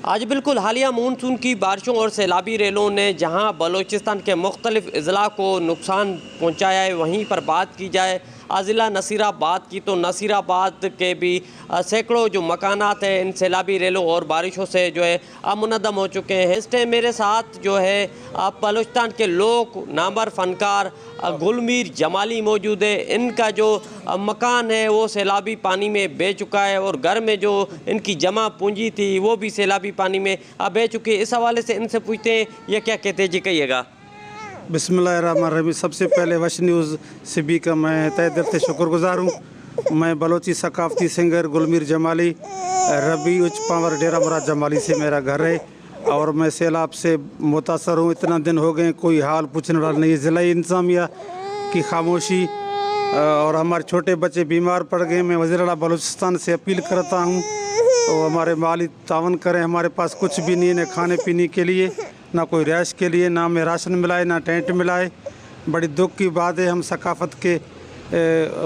आज बिल्कुल हालिया मानसून की बारिशों और सैलाबी रेलों ने जहां बलूचिस्तान के मुख्तलिफ अजला को नुकसान पहुंचाया है, वहीं पर बात की जाए ज़िला नसीराबाद की तो नसीराबाद के भी सैकड़ों जो मकानात हैं इन सैलाबी रेलों और बारिशों से जो है मुनद्दम हो चुके हैं। इस टाइम मेरे साथ जो है बलूचिस्तान के लोग नामवर फ़नकार गुलमीर जमाली मौजूद है। इनका जो मकान है वो सैलाबी पानी में बह चुका है और घर में जो इनकी जमा पूंजी थी वो भी सैलाबी पानी में बह चुकी है। इस हवाले से इनसे पूछते हैं ये क्या कहते हैं जी, कहिएगा। बिस्मिल्लाहिर्रहमानिर्रहीम। सबसे पहले वश न्यूज़ से भी का मैं तहे दिल से शुक्रगुजार हूँ। मैं बलोची सकाफ़ती सिंगर गुलमीर जमाली रबी उच्च पावर डेरा मुराद जमाली से मेरा घर है और मैं सैलाब से मुतासर हूँ। इतना दिन हो गए, कोई हाल पूछने वाला नहीं। ज़िला इंतज़ामिया की खामोशी और हमारे छोटे बच्चे बीमार पड़ गए। मैं वज़ीर आला बलूचिस्तान से अपील करता हूँ और हमारे माली तावन करें। हमारे पास कुछ भी नहीं है, न खाने पीने के लिए, ना कोई रिहाइश के लिए, ना हमें राशन मिलाए, ना टेंट मिलाए। बड़ी दुख की बात है। हम सकाफ़त के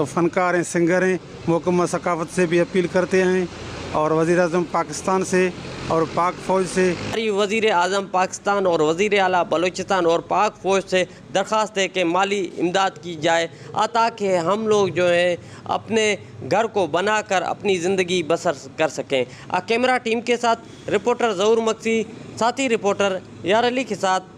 फ़नकार हैं, सिंगर हैं। महकमा सकाफ़त से भी अपील करते हैं और वज़ीर-ए-आज़म पाकिस्तान से और पाक फ़ौज से, वज़ीर आज़म पाकिस्तान और वज़ीर आला बलूचिस्तान और पाक फ़ौज से दरख्वास्त है कि माली इमदाद की जाए ताकि हम लोग जो हैं अपने घर को बनाकर अपनी ज़िंदगी बसर कर सकें। कैमरा टीम के साथ रिपोर्टर ज़हूर मक्सी, साथी रिपोर्टर यार अली के साथ